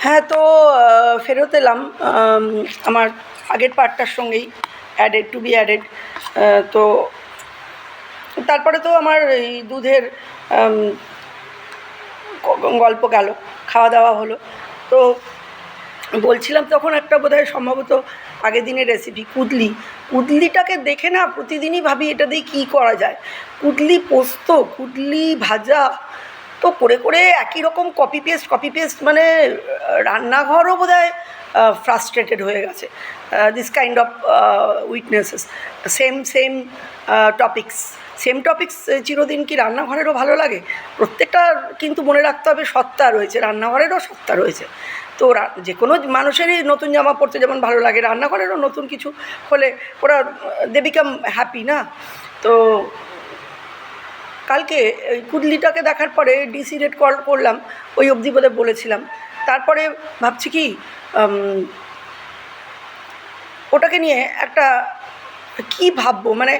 হ্যাঁ, তো ফেরত এলাম আমার আগের পার্টটার সঙ্গেই অ্যাডেড টু বি অ্যাডেড। তো তারপরে তো আমার এই দুধের গল্প গেল, খাওয়া দাওয়া হলো। তো বলছিলাম তখন একটা বোধহয় সম্ভবত আগের দিনের রেসিপি কুদলি। কুদলিটাকে দেখে না প্রতিদিনই ভাবি এটা দিয়ে কী করা যায়। কুদলি পোস্ত, কুদলি ভাজা, তো করে করে একই রকম কপি পেস্ট, মানে রান্নাঘরও বোধহয় ফ্রাস্ট্রেটেড হয়ে গেছে। This kind of witnesses, same topics চিরদিন কি রান্নাঘরেরও ভালো লাগে? প্রত্যেকটা কিন্তু মনে রাখতে হবে সত্তা রয়েছে, রান্নাঘরেরও সত্তা রয়েছে। তো যে কোনো মানুষেরই নতুন জামা পরতে যেমন ভালো লাগে, রান্নাঘরেরও নতুন কিছু হলে ওরা দে বিকাম হ্যাপি, না? তো কালকে ওই কুদলিটাকে দেখার পরে ডিসিডেড করলাম, ওই অবধি বোধহয় বলেছিলাম। তারপরে ভাবছি কি ওটাকে নিয়ে একটা কি ভাববো, মানে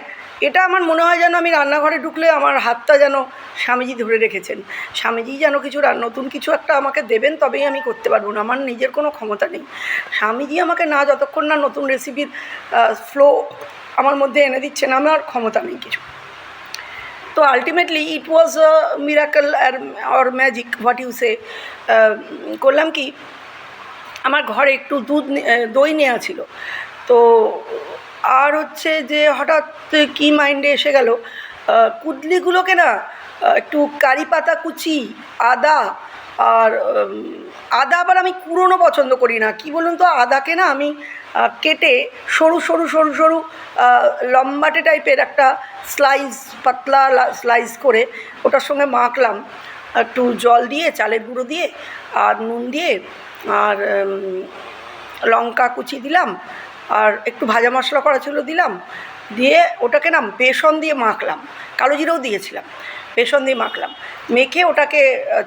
এটা আমার মনে হয় যেন আমি রান্নাঘরে ঢুকলে আমার হাতটা যেন স্বামীজি ধরে রেখেছেন। স্বামীজি যেন কিছু নতুন কিছু একটা আমাকে দেবেন, তবেই আমি করতে পারবো না, আমার নিজের কোনো ক্ষমতা নেই। স্বামীজি আমাকে না যতক্ষণ না নতুন রেসিপির ফ্লো আমার মধ্যে এনে দিচ্ছেন, আমার ক্ষমতা নেই কিছু। তো ultimately it was a miracle or magic, what you say. করলাম কি, আমার ঘরে একটু দই নেওয়া ছিল। তো আর হচ্ছে যে হঠাৎ কি মাইন্ডে এসে গেল, কুদলিগুলোকে না একটু কারি পাতা কুচি, আদা, আর আদা আবার আমি কুড়োনো পছন্দ করি না, কি বলুন তো, আদাকে না আমি কেটে সরু সরু সরু সরু লম্বাটে টাইপের একটা স্লাইস, পাতলা স্লাইস করে ওটার সঙ্গে মাখলাম একটু জল দিয়ে, চালের গুঁড়ো দিয়ে, আর নুন দিয়ে, আর লঙ্কা কুচি দিলাম, আর একটু ভাজা মশলা করা ছিল দিলাম, দিয়ে ওটাকে না বেসন দিয়ে মাখলাম, কালো জিরেও দিয়েছিলাম, বেসন দিয়ে মাখলাম, মেখে ওটাকে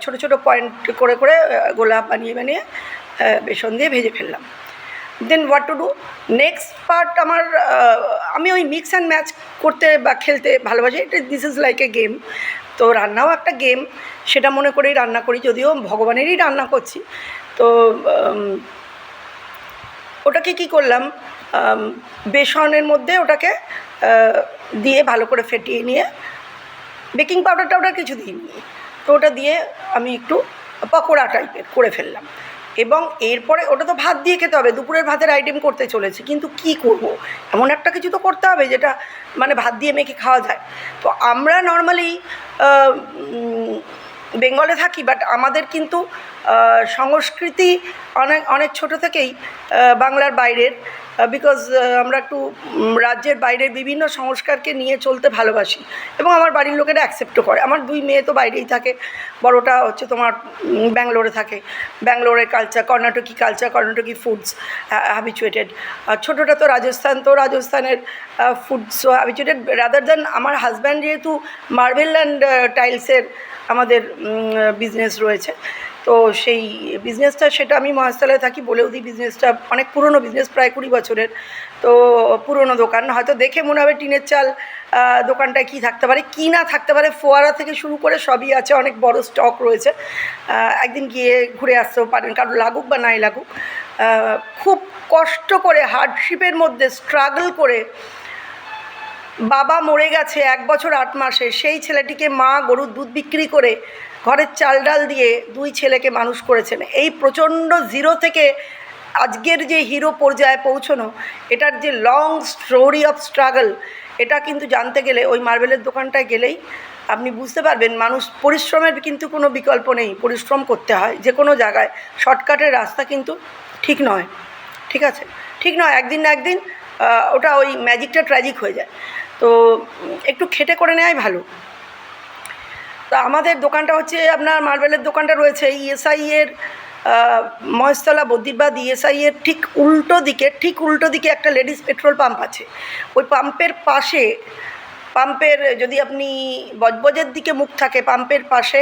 ছোটো ছোটো পয়েন্ট করে করে গোলা বানিয়ে বেসন দিয়ে ভেজে ফেললাম। Then what to do next part, আমার আমি ওই মিক্স অ্যান্ড ম্যাচ করতে বা খেলতে ভালোবাসি, এটা this is like a game. তো রান্নাও একটা গেম, সেটা মনে করেই রান্না করি, যদিও ভগবানেরই রান্না করছি। তো ওটাকে কি করলাম, বেসনের মধ্যে ওটাকে দিয়ে ভালো করে ফেটিয়ে নিয়ে, বেকিং পাউডার কিছু দিইনি, তো ওটা দিয়ে আমি একটু পকোড়া টাইপের করে ফেললাম। এবং এরপরে ওটা তো ভাত দিয়ে খেতে হবে, দুপুরের ভাতের আইটেম করতে চলেছি, কিন্তু কি করব, এমন একটা কিছু তো করতে হবে যেটা মানে ভাত দিয়ে মেখে খাওয়া যায়। তো আমরা নর্মালি বেঙ্গলে থাকি, বাট আমাদের কিন্তু সংস্কৃতি অনেক ছোটো থেকেই বাংলার বাইরের, বিকজ আমরা একটু রাজ্যের বাইরের বিভিন্ন সংস্কারকে নিয়ে চলতে ভালোবাসি, এবং আমার বাড়ির লোকেরা অ্যাকসেপ্টও করে। আমার 2 মেয়ে তো বাইরেই থাকে, বড়টা হচ্ছে তোমার ব্যাঙ্গালোরে থাকে, ব্যাঙ্গালোরের কালচার, কর্ণাটকি ফুডস হ্যাবিচুয়েটেড, আর ছোটোটা তো রাজস্থানের ফুডস হ্যাবিচুয়েটেড, রাদার দ্যান আমার হাজব্যান্ড যেহেতু মার্বেল অ্যান্ড টাইলসের আমাদের বিজনেস রয়েছে, তো সেই বিজনেসটা, সেটা আমি মহেশতলায় থাকি বলেও দিই, বিজনেসটা অনেক পুরনো বিজনেস, প্রায় 20 বছরের। তো পুরনো দোকান, হয়তো দেখে মনে হবে টিনের চাল, দোকানটায় কী থাকতে পারে, কী না থাকতে পারে, ফোয়ারা থেকে শুরু করে সবই আছে, অনেক বড় স্টক রয়েছে। একদিন গিয়ে ঘুরে আসতেও পারেন, কারণ লাগুক বা নাই লাগুক। খুব কষ্ট করে, হার্ডশিপের মধ্যে স্ট্রাগল করে, বাবা মরে গেছে 1 বছর 8 মাসে, সেই ছেলেটিকে মা গরুর দুধ বিক্রি করে ঘরের চাল ডাল দিয়ে 2 ছেলেকে মানুষ করেছেন। এই প্রচণ্ড জিরো থেকে আজকের যে হিরো পর্যায়ে পৌঁছনো, এটার যে লং স্টোরি অফ স্ট্রাগল, এটা কিন্তু জানতে গেলে ওই মার্বেলের দোকানটায় গেলেই আপনি বুঝতে পারবেন। মানুষ পরিশ্রমের কিন্তু কোনো বিকল্প নেই, পরিশ্রম করতে হয় যে কোনো জায়গায়, শর্টকাটের রাস্তা কিন্তু ঠিক নয়, ঠিক আছে, ঠিক নয়, একদিন না একদিন ওটা ওই ম্যাজিকটা ট্র্যাজিক হয়ে যায়। তো একটু খেটে করে নেওয়াই ভালো। তো আমাদের দোকানটা হচ্ছে, আপনার মার্বেলের দোকানটা রয়েছে ইএসআইয়ের মহেশতলা বদ্যিবাদ ইএসআইয়ের ঠিক উল্টো দিকে একটা লেডিস পেট্রোল পাম্প আছে। ওই পাম্পের পাশে, পাম্পের যদি আপনি বজবজের দিকে মুখ থাকে, পাম্পের পাশে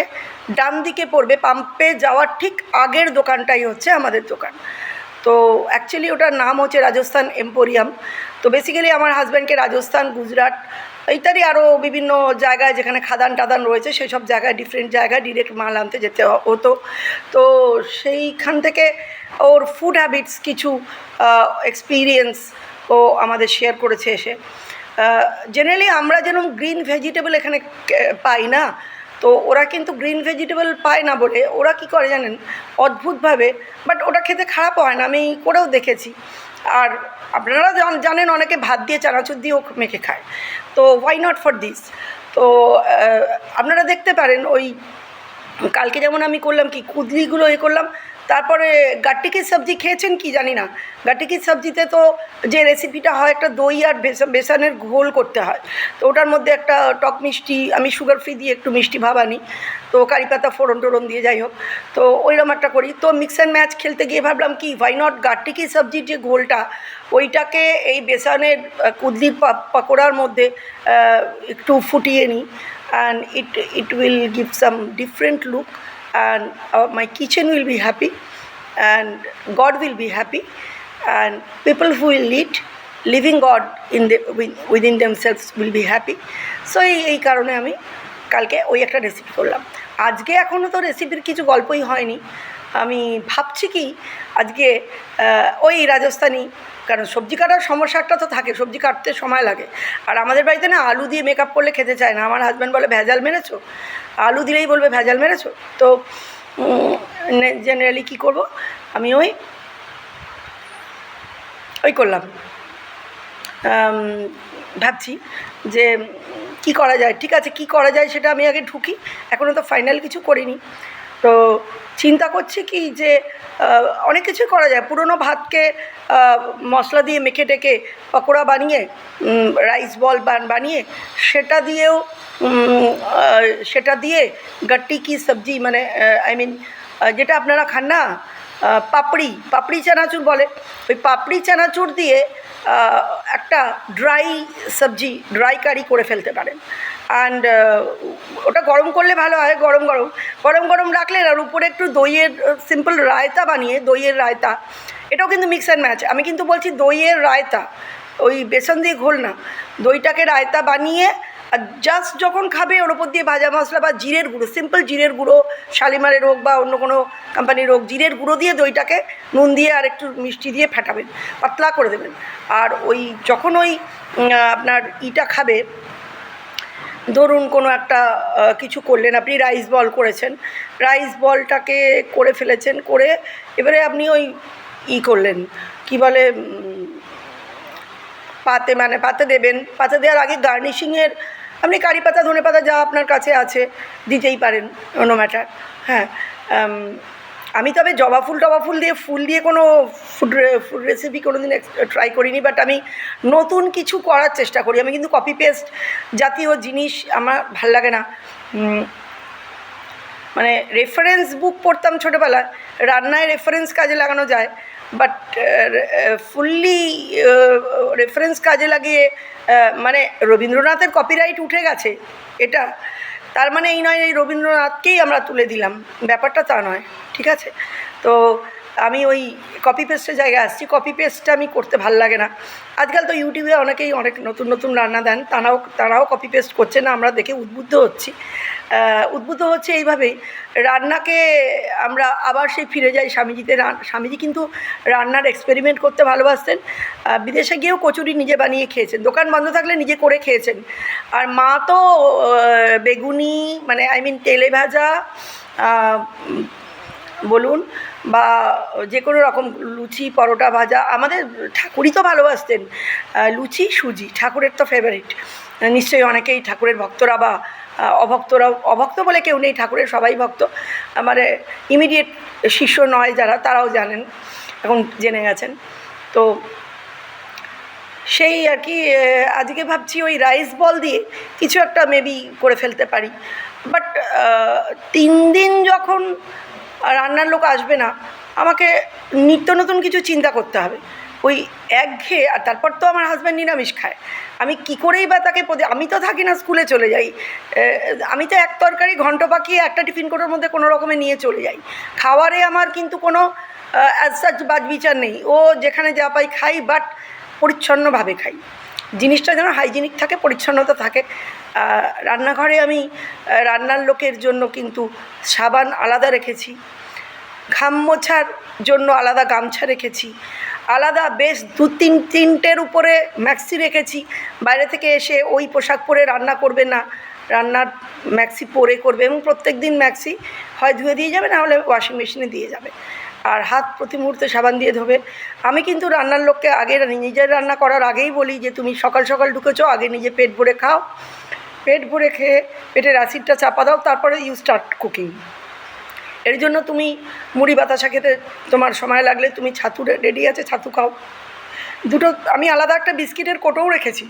ডান দিকে পড়বে, পাম্পে যাওয়ার ঠিক আগের দোকানটাই হচ্ছে আমাদের দোকান। তো অ্যাকচুয়ালি ওটার নাম হচ্ছে রাজস্থান এম্পোরিয়াম। তো বেসিক্যালি আমার হাজব্যান্ডকে রাজস্থান, গুজরাট ইত্যাদি আরও বিভিন্ন জায়গায় যেখানে খাদান টাদান রয়েছে সেই সব জায়গায়, ডিফারেন্ট জায়গায় ডিরেক্ট মাল আনতে যেতে হতো। তো সেইখান থেকে ওর ফুড হ্যাবিটস কিছু এক্সপিরিয়েন্স ও আমাদের শেয়ার করেছে এসে। জেনারেলি আমরা যেরকম গ্রিন ভেজিটেবল এখানে পাই না, তো ওরা কিন্তু গ্রিন ভেজিটেবল পায় না বলে ওরা কী করে জানেন, অদ্ভুতভাবে, বাট ওটা খেতে খারাপও হয় না, আমি করেও দেখেছি। আর আপনারা জানেন অনেকে ভাত দিয়ে চানাচুর দিয়েও মেখে খায়, তো হোয়াই নট ফর দিস। তো আপনারা দেখতে পারেন ওই কালকে যেমন আমি করলাম কি কুদলিগুলো করলাম, তারপরে গাট্টি কি সবজি খেয়েছেন কি জানি না। গাট্টি কি সবজিতে তো যে রেসিপিটা হয়, একটা দই আর বেসনের ঘোল করতে হয়, তো ওটার মধ্যে একটা টক মিষ্টি, আমি সুগার ফ্রি দিয়ে একটু মিষ্টি ভাব আনি, তো কারি পাতা ফোড়ন টোড়ন দিয়ে যাই হোক, তো ওইরকম একটা করি। তো মিক্স অ্যান্ড ম্যাচ খেলতে গিয়ে ভাবলাম কি হোয়াই নট গাট্টি কি সবজির যে ঘোলটা, ওইটাকে এই বেসনের কুদলির পাকোড়ার মধ্যে একটু ফুটিয়ে নিই, and it will give some different look, and my kitchen will be happy, and God will be happy, and people who will eat living God within themselves will be happy. So এই কারণে আমি কালকে ওই একটা recipe করলাম। আজকে এখনও তো রেসিপির কিছু গল্পই হয়নি, আমি ভাবছি কি আজকে ওই রাজস্থানি, কারণ সবজি কাটার সমস্যাটা তো থাকে, সবজি কাটতে সময় লাগে। আর আমাদের বাড়িতে না আলু দিয়ে মেকআপ করলে খেতে চায় না, আমার হাজব্যান্ড বলে ভেজাল মেরেছো, আলু দিলেই বলবে ভেজাল মেরেছো। তো জেনারেলি কী করব, আমি ওই করলাম, ভাবছি যে কি করা যায়। ঠিক আছে, কি করা যায় সেটা আমি আগে ঢুকি, এখনও তো ফাইনাল কিছু করিনি। তো চিন্তা করছি কি যে অনেক কিছুই করা যায়। পুরনো ভাতকে মশলা দিয়ে মেখে টেকে পকোড়া বানিয়ে, রাইস বল বানিয়ে সেটা দিয়ে গাট্টি কি সবজি, মানে আই মিন যেটা আপনারা খান না, পাপড়ি চানাচুর বলে, ওই পাপড়ি চানাচুর দিয়ে একটা ড্রাই সবজি, ড্রাই কারি করে ফেলতে পারেন। অ্যান্ড ওটা গরম করলে ভালো হয়, গরম রাখলেন, আর উপরে একটু দইয়ের সিম্পল রায়তা বানিয়ে, দইয়ের রায়তা, এটাও কিন্তু মিক্স অ্যান্ড ম্যাচ। আমি কিন্তু বলছি দইয়ের রায়তা, ওই বেসন দিয়ে ঘোল না, দইটাকে রায়তা বানিয়ে, আর জাস্ট যখন খাবে ওর ওপর দিয়ে ভাজা মশলা বা জিরের গুঁড়ো, সিম্পল জিরের গুঁড়ো, শালিমারের হোক বা অন্য কোনো কোম্পানির হোক, জিরের গুঁড়ো দিয়ে দইটাকে নুন দিয়ে আর একটু মিষ্টি দিয়ে ফাটাবেন, পাতলা করে দেবেন। আর ওই যখন ওই আপনার খাবে, ধরুন কোনো একটা কিছু করলেন, আপনি রাইস বল করেছেন, রাইস বলটাকে করে ফেলেছেন, করে এবারে আপনি ওই করলেন, কি বলে, পাতে দেবেন। পাতে দেওয়ার আগে গার্নিশিংয়ের আপনি কারি পাতা, ধনে পাতা যা আপনার কাছে আছে দিতেই পারেন, নো ম্যাটার। হ্যাঁ, আমি তবে জবা ফুল দিয়ে কোনো ফুড রেসিপি কোনো দিন ট্রাই করিনি, বাট আমি নতুন কিছু করার চেষ্টা করি। আমি কিন্তু কপি পেস্ট জাতীয় জিনিস আমার ভাল লাগে না। মানে রেফারেন্স বুক পড়তাম ছোটোবেলায়, রান্নায় রেফারেন্স কাজে লাগানো যায়, বাট ফুললি রেফারেন্স কাজে লাগিয়ে, মানে রবীন্দ্রনাথের কপিরাইট উঠে গেছে, এটা তার মানে এই নয় এই রবীন্দ্রনাথকেই আমরা তুলে দিলাম, ব্যাপারটা তা নয়, ঠিক আছে। তো আমি ওই কপি পেস্টের জায়গায় আসছি, কপি পেস্টটা আমি করতে ভাল লাগে না। আজকাল তো ইউটিউবে অনেকেই অনেক নতুন রান্না দেন, তারাও কপি পেস্ট করছে না, আমরা দেখে উদ্বুদ্ধ হচ্ছে এইভাবেই। রান্নাকে আমরা আবার সেই ফিরে যাই স্বামীজিতে। স্বামীজি কিন্তু রান্নার এক্সপেরিমেন্ট করতে ভালোবাসতেন, বিদেশে গিয়েও কচুরি নিজে বানিয়ে খেয়েছেন, দোকান বন্ধ থাকলে নিজে করে খেয়েছেন। আর মা তো বেগুনি, মানে আই মিন তেলে ভাজা বলুন বা যে কোনো রকম লুচি, পরোটা, ভাজা, আমাদের ঠাকুরই তো ভালোবাসতেন লুচি, সুজি, ঠাকুরের তো ফেভারিট। নিশ্চয়ই অনেকেই ঠাকুরের ভক্তরা বা অভক্ত বলে কেউ নেই, ঠাকুরের সবাই ভক্ত। মানে ইমিডিয়েট শিষ্য নয় যারা, তারাও জানেন, এখন জেনে গেছেন। তো সেই আর কি, আজকে ভাবছি ওই রাইস বল দিয়ে কিছু একটা মেবি করে ফেলতে পারি, বাট 3 দিন যখন রান্নার লোক আসবে না, আমাকে নিত্য নতুন কিছু চিন্তা করতে হবে। ওই একঘেয়ে, আর তারপর তো আমার হাজব্যান্ড নিরামিষ খায়, আমি কী করেই বা তাকে আমি তো থাকি না, স্কুলে চলে যাই, আমি তো এক তরকারি ঘন্ট পাকিয়ে একটা টিফিন কোটোর মধ্যে কোনো রকমে নিয়ে চলে যাই। খাওয়ারে আমার কিন্তু কোনো অ্যাজ সাচ বাজবিচার নেই, ও যেখানে যা পাই খাই, বাট পরিচ্ছন্নভাবে খাই, জিনিসটা যেন হাইজিনিক থাকে, পরিচ্ছন্নতা থাকে। রান্নাঘরে আমি রান্নার লোকের জন্য কিন্তু সাবান আলাদা রেখেছি, ঘাম মোছার জন্য আলাদা গামছা রেখেছি, আলাদা বেশ তিনটের উপরে ম্যাক্সি রেখেছি। বাইরে থেকে এসে ওই পোশাক পরে রান্না করবে না, রান্নার ম্যাক্সি পরে করবে, এবং প্রত্যেক দিন ম্যাক্সি হয় ধুয়ে দিয়ে যাবে, না হলে ওয়াশিং মেশিনে দিয়ে যাবে, আর হাত প্রতি মুহূর্তে সাবান দিয়ে ধোবে। আমি কিন্তু রান্নার লোককে আগে নিজের রান্না করার আগেই বলি যে তুমি সকাল সকাল ঢুকেছো, আগে নিজে পেট ভরে খাও, পেট ভরে খেয়ে পেটের অ্যাসিডটা চাপা দাও, তারপরে ইউ স্টার্ট কুকিং। এর জন্য তুমি মুড়ি বাতাসা খেতে তোমার সময় লাগলে তুমি ছাতু রেডি আছে, ছাতু খাও। দুটো আমি আলাদা একটা বিস্কিটের কোটোও রেখেছি,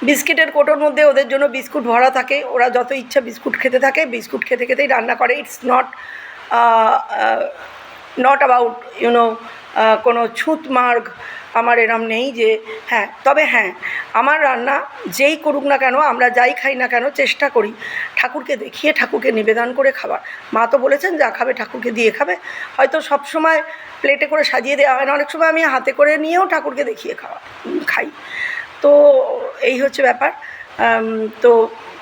বিস্কিটের কোটোর মধ্যে ওদের জন্য বিস্কুট ভরা থাকে, ওরা যত ইচ্ছা বিস্কুট খেতে থাকে, বিস্কুট খেতে খেতেই রান্না করে। ইটস নট অ্যাবাউট ইউনো কোনো ছুঁত মার্গ আমার এরম নেই যে হ্যাঁ। তবে হ্যাঁ, আমার রান্না যেই করুক না কেন, আমরা যাই খাই না কেন, চেষ্টা করি ঠাকুরকে দেখিয়ে, ঠাকুরকে নিবেদন করে খাবার। মা তো বলেছেন যা খাবে ঠাকুরকে দিয়ে খাবে। হয়তো সব সময় প্লেটে করে সাজিয়ে দেওয়া হয় না, অনেক সময় আমি হাতে করে নিয়েও ঠাকুরকে দেখিয়ে খাই। তো এই হচ্ছে ব্যাপার। তো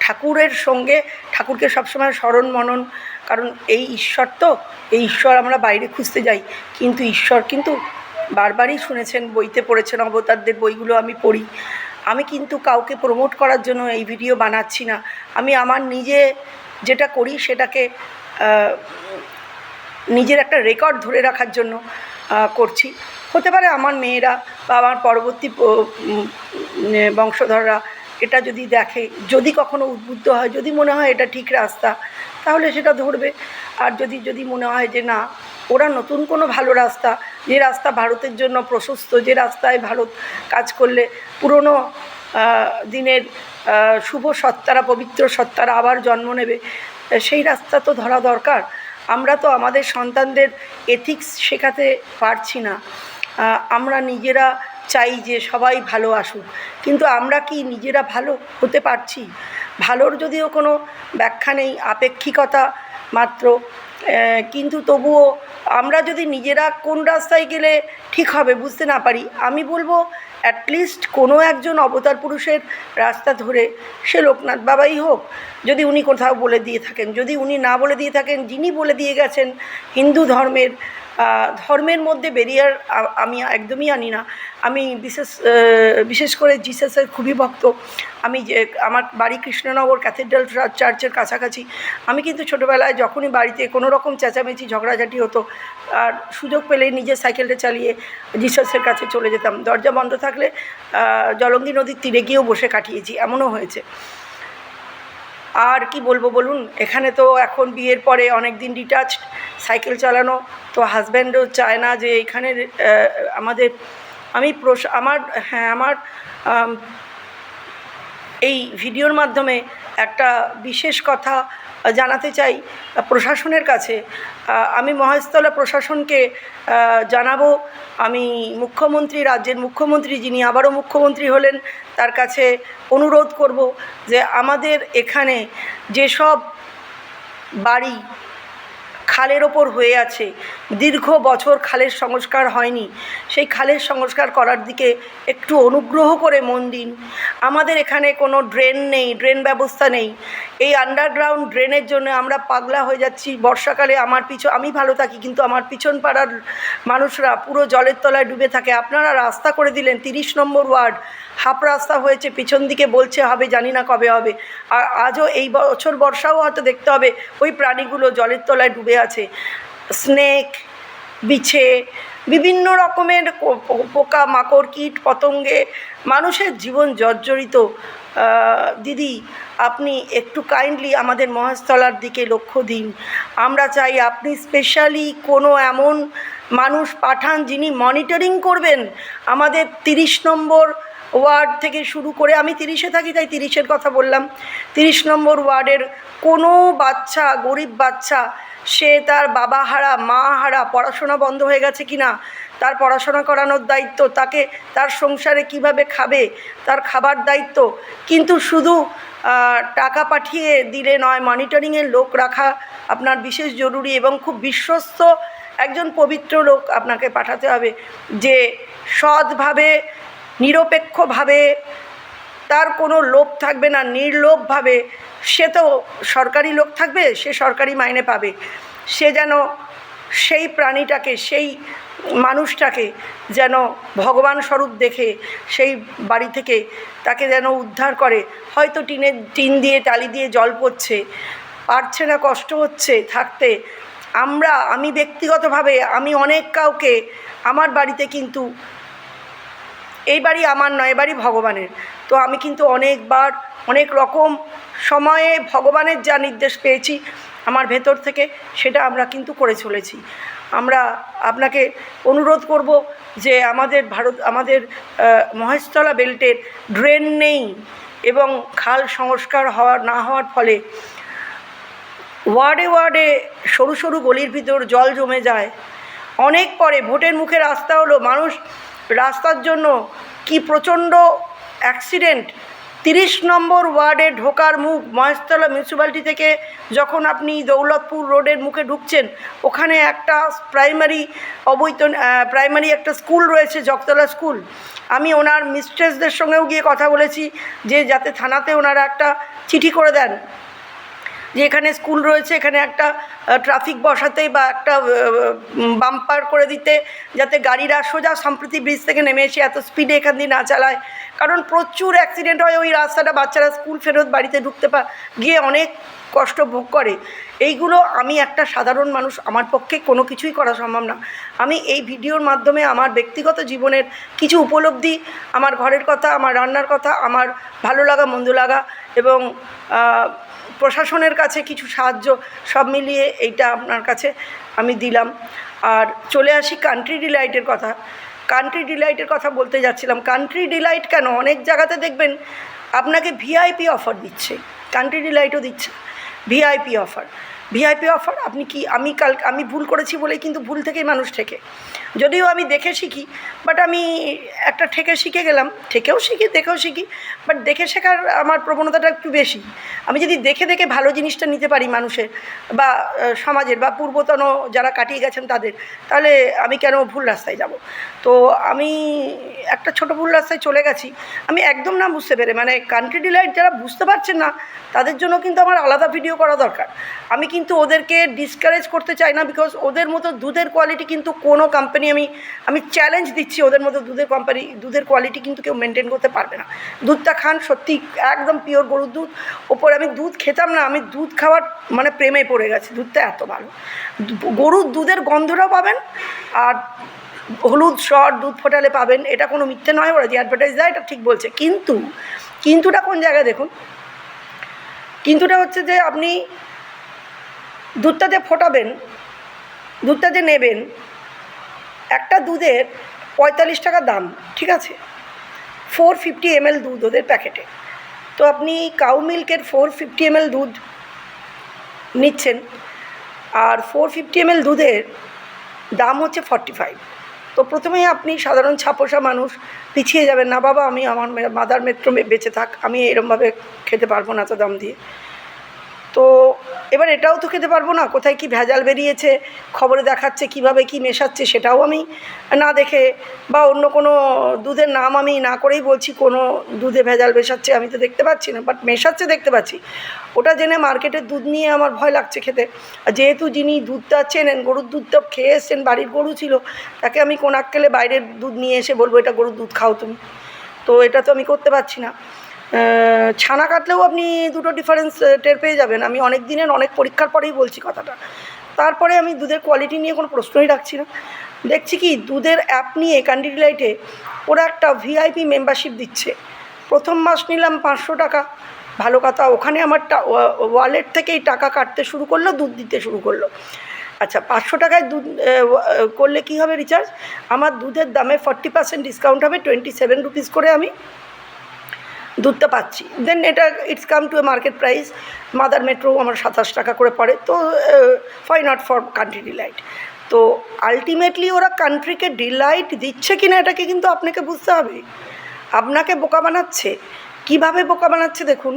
ঠাকুরের সঙ্গে ঠাকুরকে সবসময় স্মরণ মনন, কারণ এই ঈশ্বর, তো এই ঈশ্বর আমরা বাইরে খুঁজতে যাই, কিন্তু ঈশ্বর কিন্তু বারবারই শুনেছেন, বইতে পড়েছেন, অবতারদের বইগুলো আমি পড়ি। আমি কিন্তু কাউকে প্রমোট করার জন্য এই ভিডিও বানাচ্ছি না, আমি আমার নিজে যেটা করি সেটাকে নিজের একটা রেকর্ড ধরে রাখার জন্য করছি। হতে পারে আমার মেয়েরা বা আমার পরবর্তী বংশধররা এটা যদি দেখে, যদি কখনো উদ্বুদ্ধ হয়, যদি মনে হয় এটা ঠিক রাস্তা, তাহলে সেটা ধরবে। আর যদি মনে হয় যে না, ওরা নতুন কোনো ভালো রাস্তা, যে রাস্তা ভারতের জন্য প্রশস্ত, যে রাস্তায় ভারত কাজ করলে পুরনো দিনের শুভ সত্তারা, পবিত্র সত্তারা আবার জন্ম নেবে, সেই রাস্তা তো ধরা দরকার। আমরা তো আমাদের সন্তানদের এথিক্স শেখাতে পারছি না। আমরা নিজেরা চাই যে সবাই ভালো আসুক, কিন্তু আমরা কি নিজেরা ভালো হতে পারছি? ভালোর যদিও কোনো ব্যাখ্যা নেই, আপেক্ষিকতা মাত্র, কিন্তু তবুও আমরা যদি নিজেরা কোন রাস্তায় গেলে ঠিক হবে বুঝতে না পারি, আমি বলবো অ্যাটলিস্ট কোনো একজন অবতার পুরুষের রাস্তা ধরে, সে লোকনাথ বাবাই হোক, যদি উনি কোথাও বলে দিয়ে থাকেন, যদি উনি না বলে দিয়ে থাকেন, যিনি বলে দিয়ে গেছেন হিন্দু ধর্মের মধ্যে ব্যারিয়ার আমি একদমই আনি না। আমি বিশেষ করে জিসাসের খুবই ভক্ত। আমি যে আমার বাড়ি কৃষ্ণনগর ক্যাথিড্রাল চার্চের কাছাকাছি। আমি কিন্তু ছোটোবেলায় যখনই বাড়িতে কোনো রকম চেঁচামেচি ঝগড়াঝাটি হতো, আর সুযোগ পেলে নিজের সাইকেলটা চালিয়ে জিসাসের কাছে চলে যেতাম, দরজা বন্ধ থাকলে জলঙ্গি নদীর তীরে গিয়েও বসে কাটিয়েছি, এমনও হয়েছে। আর কি বলবো বলুন, এখানে তো এখন বিয়ের পরে অনেক দিন ডিটাচড, সাইকেল চালানো তো হাজব্যান্ডও চায় না যে এখানে আমার এই ভিডিওর মাধ্যমে একটা বিশেষ কথা জানাতে চাই প্রশাসনের কাছে। আমি মহেশতলা প্রশাসনকে জানাবো, আমি মুখ্যমন্ত্রী, রাজ্যের মুখ্যমন্ত্রী যিনি আবারও মুখ্যমন্ত্রী হলেন, তার কাছে অনুরোধ করব যে আমাদের এখানে যেসব বাড়ি খালের ওপর হয়ে আছে, দীর্ঘ বছর খালের সংস্কার হয়নি, সেই খালের সংস্কার করার দিকে একটু অনুগ্রহ করে মন দিন। আমাদের এখানে কোনো ড্রেন নেই, ড্রেন ব্যবস্থা নেই। এই আন্ডারগ্রাউন্ড ড্রেনের জন্য আমরা পাগলা হয়ে যাচ্ছি। বর্ষাকালে আমি ভালো থাকি, কিন্তু আমার পিছন পাড়ার মানুষরা পুরো জলের তলায় ডুবে থাকে। আপনারা রাস্তা করে দিলেন, 30 নম্বর ওয়ার্ড হাফ রাস্তা হয়েছে, পিছন দিকে বলছে হবে, জানি না কবে হবে। আর আজও এই বছর বর্ষাও হয়তো দেখতে হবে ওই প্রাণীগুলো জলের তলায় ডুবে আছে। স্নেক, বিছে, বিভিন্ন রকমের পোকা মাকড়, কীট পতঙ্গে মানুষের জীবন জর্জরিত। দিদি, আপনি একটু কাইন্ডলি আমাদের মহেশতলার দিকে লক্ষ্য দিন। আমরা চাই আপনি স্পেশালি কোনো এমন মানুষ পাঠান যিনি মনিটরিং করবেন আমাদের 30 নম্বর ওয়ার্ড থেকে শুরু করে। আমি 30-এ থাকি তাই 30-এর কথা বললাম। 30 নম্বর ওয়ার্ডের কোনো বাচ্চা, গরিব বাচ্চা, সে তার বাবা হারা, মা হারা, পড়াশোনা বন্ধ হয়ে গেছে কিনা, তার পড়াশোনা করানোর দায়িত্ব, তাকে তার সংসারে কিভাবে খাবে তার খাবার দায়িত্ব। কিন্তু শুধু টাকা পাঠিয়ে দিলে নয়, মনিটরিংয়ের লোক রাখা আপনার বিশেষ জরুরি, এবং খুব বিশ্বস্ত একজন পবিত্র লোক আপনাকে পাঠাতে হবে, যে সৎভাবে, নিরপেক্ষভাবে, তার কোনো লোভ থাকবে না, নির্লোভভাবে, সে তো সরকারি লোক থাকবে, সে সরকারি মাইনে পাবে, সে যেন সেই প্রাণীটাকে, সেই মানুষটাকে যেন ভগবান স্বরূপ দেখে সেই বাড়ি থেকে তাকে যেন উদ্ধার করে। হয়তো টিন দিয়ে টালি দিয়ে জল পড়ছে, পারছে না, কষ্ট হচ্ছে থাকতে। আমি ব্যক্তিগতভাবে আমি অনেক কাউকে, আমার বাড়িতে কিন্তু, এই বাড়ি আমার নয়, এ বাড়ি ভগবানের, তো আমি কিন্তু অনেকবার অনেক রকম সময়ে ভগবানের যা নির্দেশ পেয়েছি আমার ভেতর থেকে, সেটা আমরা কিন্তু করে চলেছি। আমরা আপনাকে অনুরোধ করব যে আমাদের মহেশতলা বেল্টের ড্রেন নেই, এবং খাল সংস্কার না হওয়ার ফলে ওয়ার্ডে ওয়ার্ডে সরু সরু গলির ভিতর জল জমে যায়। অনেক পরে ভোটের মুখে রাস্তা হলো, মানুষ রাস্তার জন্য কি প্রচণ্ড অ্যাক্সিডেন্ট। 30 নম্বর ওয়ার্ডে ঢোকার মুখ মহেশতলা মিউনিসিপ্যালিটি থেকে, যখন আপনি দৌলতপুর রোডের মুখে ঢুকছেন, ওখানে একটা প্রাইমারি একটা স্কুল রয়েছে, জগতলা স্কুল। আমি ওনার মিস্ট্রেসদের সঙ্গেও গিয়ে কথা বলেছি যে যাতে থানাতে ওনারা একটা চিঠি করে দেন যে এখানে স্কুল রয়েছে, এখানে একটা ট্রাফিক বসাতে বা একটা বাম্পার করে দিতে, যাতে গাড়িরা সোজা সম্প্রতি ব্রিজ থেকে নেমে এসে এত স্পিডে এখান দিয়ে না চালায়। কারণ প্রচুর অ্যাক্সিডেন্ট হয় ওই রাস্তাটা, বাচ্চারা স্কুল ফেরত বাড়িতে ঢুকতে গিয়ে অনেক কষ্ট ভোগ করে। এইগুলো আমি একটা সাধারণ মানুষ, আমার পক্ষে কোনো কিছুই করা সম্ভব না। আমি এই ভিডিওর মাধ্যমে আমার ব্যক্তিগত জীবনের কিছু উপলব্ধি, আমার ঘরের কথা, আমার রান্নার কথা, আমার ভালো লাগা মন্দ লাগা, এবং প্রশাসনের কাছে কিছু সাহায্য, সব মিলিয়ে এইটা আপনার কাছে আমি দিলাম। আর চলে আসি কান্ট্রি ডিলাইটের কথা। কান্ট্রি ডিলাইটের কথা বলতে যাচ্ছিলাম। কান্ট্রি ডিলাইট কেন, অনেক জায়গাতে দেখবেন আপনাকে ভিআইপি অফার দিচ্ছে, কান্ট্রি ডিলাইটও দিচ্ছে ভিআইপি অফার। আমি ভুল করেছি বলেই কিন্তু ভুল থেকেই মানুষ ঠেকে, যদিও আমি দেখে শিখি, বাট আমি একটা ঠেকে শিখে গেলাম, ঠেকেও শিখি দেখেও শিখি, বাট দেখে শেখার আমার প্রবণতাটা একটু বেশি। আমি যদি দেখে দেখে ভালো জিনিসটা নিতে পারি মানুষের বা সমাজের বা পূর্বতন যারা কাটিয়ে গেছেন তাদের, তাহলে আমি কেন ভুল রাস্তায় যাব। তো আমি একটা ছোট ভুল রাস্তায় চলে গেছি, আমি একদম না বুঝতে পেরে, মানে কান্ট্রি ডিলাইট যারা বুঝতে পারছেন না তাদের জন্য কিন্তু আমার আলাদা ভিডিও করা দরকার। আমি কিন্তু ওদেরকে ডিসকারেজ করতে চাই না, বিকজ ওদের মতো দুধের কোয়ালিটি কিন্তু কোনো কোম্পানি, আমি চ্যালেঞ্জ দিচ্ছি, ওদের মতো দুধের কোয়ালিটি কিন্তু কেউ মেনটেন করতে পারবে না। দুধটা খান, সত্যি একদম পিওর গরুর দুধ। ওপরে আমি দুধ খেতাম না, আমি দুধ খাওয়ার মানে প্রেমে পড়ে গেছি, দুধটা এত ভালো। গরুর দুধের গন্ধটাও পাবেন, আর হলুদ সর দুধ ফোটালে পাবেন, এটা কোনো মিথ্যে নয়, ওরা যে অ্যাডভার্টাইজ দেয় এটা ঠিক বলছে। কিন্তুটা কোন জায়গায় দেখুন, কিন্তুটা হচ্ছে যে আপনি দুধটা যে ফোটাবেন, দুধটা যে নেবেন, একটা দুধের 45 টাকা দাম, ঠিক আছে, 450 ml দুধ ওদের প্যাকেটে। তো আপনি কাউ মিল্কের 450 ml দুধ নিচ্ছেন, আর 450 ml দুধের দাম হচ্ছে 45। তো প্রথমেই আপনি সাধারণ ছাপোষা মানুষ পিছিয়ে যাবেন, না বাবা আমি আমার মাদার মেট্রো বেঁচে থাক, আমি এরমভাবে খেতে পারবো না এত দাম দিয়ে। তো এবার এটাও তো খেতে পারবো না, কোথায় কি ভেজাল বেরিয়েছে খবরে দেখাচ্ছে, কিভাবে কি মেশাচ্ছে সেটাও আমি না দেখে, বা অন্য কোনো দুধের নাম আমি না করেই বলছি কোনো দুধে ভেজাল মেশাচ্ছে, আমি তো দেখতে পাচ্ছি না, বাট মেশাচ্ছে দেখতে পাচ্ছি। ওটা জেনে মার্কেটের দুধ নিয়ে আমার ভয় লাগছে খেতে। আর যেহেতু যিনি দুধটা চেনেন, গরুর দুধটা খেয়ে এসছেন, বাড়ির গরু ছিল, তাকে আমি কোন আক্কেলে বাইরের দুধ নিয়ে এসে বলবো এটা গরুর দুধ খাও তুমি, তো এটা তো আমি করতে পারছি না। ছানা কাটলেও আপনি দুটো ডিফারেন্স টের পেয়ে যাবেন। আমি অনেক দিনের অনেক পরীক্ষার পরেই বলছি কথাটা। তারপরে আমি দুধের কোয়ালিটি নিয়ে কোনো প্রশ্নই রাখছি না। দেখছি কি দুধের অ্যাপ নিয়ে কান্ট্রি ডিলাইটে ওরা একটা ভিআইপি মেম্বারশিপ দিচ্ছে। প্রথম মাস নিলাম 500 টাকা, ভালো কথা, ওখানে আমার ওয়ালেট থেকেই টাকা কাটতে শুরু করলো, দুধ দিতে শুরু করলো। আচ্ছা, 500 টাকায় দুধ করলে কি হবে রিচার্জ, আমার দুধের দামে 40% ডিসকাউন্ট হবে, 27 রুপিস করে আমি দুধটা পাচ্ছি। দেন এটা it's come to a market price. Mother Metro আমার 27 টাকা করে পড়ে, তো ফাই নট ফর কান্ট্রি ডিলাইট। তো আলটিমেটলি ওরা কান্ট্রিকে ডিলাইট দিচ্ছে কিনা এটাকে কিন্তু আপনাকে বুঝতে হবে। আপনাকে বোকা বানাচ্ছে, কিভাবে বোকা বানাচ্ছে দেখুন।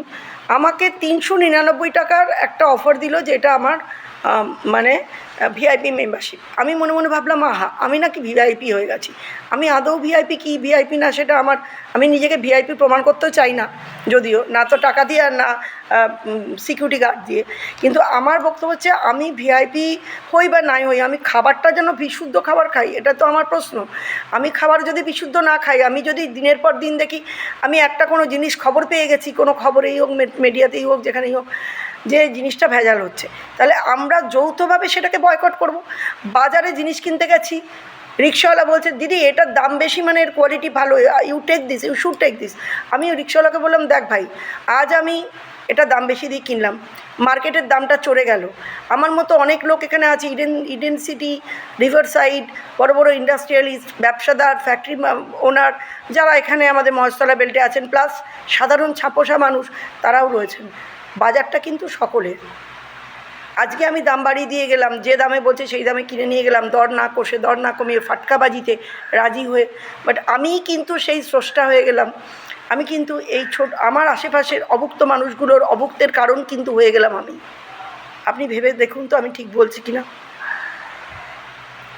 আমাকে 399 টাকার একটা অফার দিল, যেটা আমার মানে ভিআইপি মেম্বারশিপ। আমি মনে মনে ভাবলাম, আহা, আমি নাকি ভিআইপি হয়ে গেছি। আমি আদৌ ভিআইপি কি ভিআইপি না সেটা আমি নিজেকে ভিআইপি প্রমাণ করতেও চাই না, যদিও না তো টাকা দিয়ে আর না সিকিউরিটি গার্ড দিয়ে। কিন্তু আমার বক্তব্য হচ্ছে, আমি ভিআইপি হই বা নাই হই, আমি খাবারটা যেন বিশুদ্ধ খাবার খাই, এটা তো আমার প্রশ্ন। আমি খাবার যদি বিশুদ্ধ না খাই, আমি যদি দিনের পর দিন দেখি আমি একটা কোনো জিনিস খবর পেয়ে গেছি, কোনো খবরেই হোক, মিডিয়াতেই হোক, যেখানেই হোক, যে জিনিসটা ভেজাল হচ্ছে, তাহলে আমরা যৌথভাবে সেটাকে বয়কট করব। বাজারে জিনিস কিনতে গেছি, রিক্সাওয়ালা বলছে, দিদি এটার দাম বেশি, মানে এর কোয়ালিটি ভালো, you take this, you should take this. আমি রিক্সাওয়ালাকে বললাম, দেখ ভাই, আজ আমি এটা দাম বেশি দিয়ে কিনলাম, মার্কেটের দামটা চড়ে গেল। আমার মতো অনেক লোক এখানে আছে, ইডেন সিটি, রিভার সাইড, বড় বড় ইন্ডাস্ট্রিয়ালিস্ট, ব্যবসাদার, ফ্যাক্টরি ওনার, যারা এখানে আমাদের মহেশতলা বেল্টে আছেন, প্লাস সাধারণ ছাপোষা মানুষ, তারাও রয়েছেন। বাজারটা কিন্তু সকলের। আজকে আমি দাম বাড়িয়ে দিয়ে গেলাম, যে দামে বলছে সেই দামে কিনে নিয়ে গেলাম, দর না কষে, দর না কমিয়ে, ফাটকাবাজিতে রাজি হয়ে। বাট আমি কিন্তু সেই স্রষ্টা হয়ে গেলাম। আমি কিন্তু এই আমার আশেপাশের অভুক্ত মানুষগুলোর অভুক্তের কারণ কিন্তু হয়ে গেলাম আমি। আপনি ভেবে দেখুন তো আমি ঠিক বলছি কি না।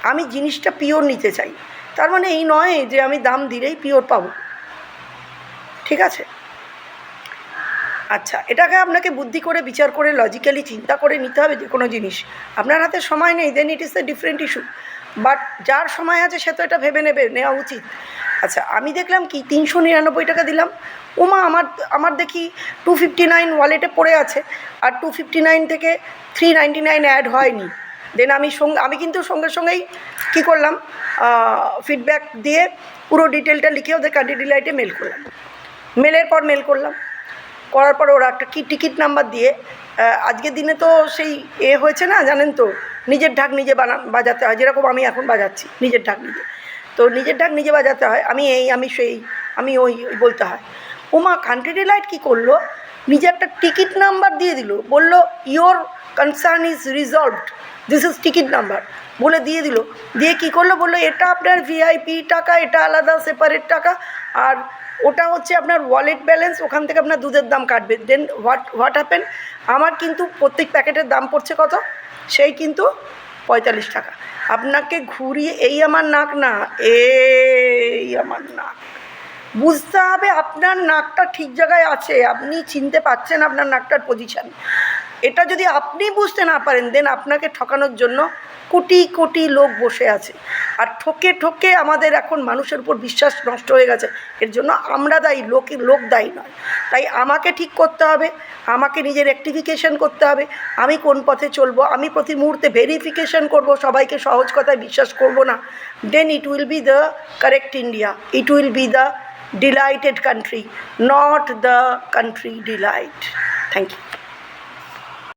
আমি জিনিসটা পিওর নিতে চাই, তার মানে এই নয় যে আমি দাম দিলেই পিওর পাবো, ঠিক আছে? আচ্ছা, এটাকে আপনাকে বুদ্ধি করে, বিচার করে, লজিক্যালি চিন্তা করে নিতে হবে যে কোনো জিনিস। আপনার হাতে সময় নেই, then it is a different issue. But যার সময় আছে সে তো এটা ভেবে নেওয়া উচিত। আচ্ছা, আমি দেখলাম কি 399 টাকা দিলাম, ওমা, আমার দেখি 259 ওয়ালেটে পড়ে আছে, আর 259 থেকে 399 অ্যাড হয়নি। দেন আমি কিন্তু সঙ্গে সঙ্গেই কী করলাম, ফিডব্যাক দিয়ে পুরো ডিটেলটা লিখে ওদের কান্ট্রি ডিলাইটে মেল করলাম। মেল করার পর ওরা একটা টিকিট নাম্বার দিয়ে, আজকের দিনে তো সেই হয়েছে না, জানেন তো, নিজের ঢাক নিজে বাজাতে হয়, যেরকম আমি এখন বাজাচ্ছি, নিজের ঢাক নিজে বাজাতে হয়। আমি ওই বলতে হয়। ওমা, কান্ট্রি ডিলাইট কী করলো, নিজে একটা টিকিট নাম্বার দিয়ে দিল, বলল your concern is resolved, this is ticket number বলে দিয়ে দিল। দিয়ে কী করলো, বললো এটা আপনার ভিআইপি টাকা, এটা আলাদা সেপারেট টাকা, আর ওটা হচ্ছে আপনার ওয়ালেট ব্যালেন্স, ওখান থেকে আপনার দুধের দাম কাটবে। দেন হোয়াট হ্যাপেন, আমার কিন্তু প্রত্যেক প্যাকেটের দাম পড়ছে কত, সেই কিন্তু 45 টাকা। আপনাকে ঘুরিয়ে, এই আমার নাক না, এই আমার নাক, বুঝতে হবে আপনার নাকটা ঠিক জায়গায় আছে, আপনি চিনতে পারছেন আপনার নাকটার পজিশান। এটা যদি আপনি বুঝতে না পারেন, দেন আপনাকে ঠকানোর জন্য কোটি কোটি লোক বসে আছে। আর ঠকে আমাদের এখন মানুষের উপর বিশ্বাস নষ্ট হয়ে গেছে। এর জন্য আমরা দায়ী, লোক দায়ী নয়। তাই আমাকে ঠিক করতে হবে, আমাকে নিজের রেকটিফিকেশন করতে হবে, আমি কোন পথে চলবো, আমি প্রতি মুহূর্তে ভেরিফিকেশন করব, সবাইকে সহজ কথায় বিশ্বাস করব না। Then it will be the correct India, it will be the delighted country, not the country delight. Thank you.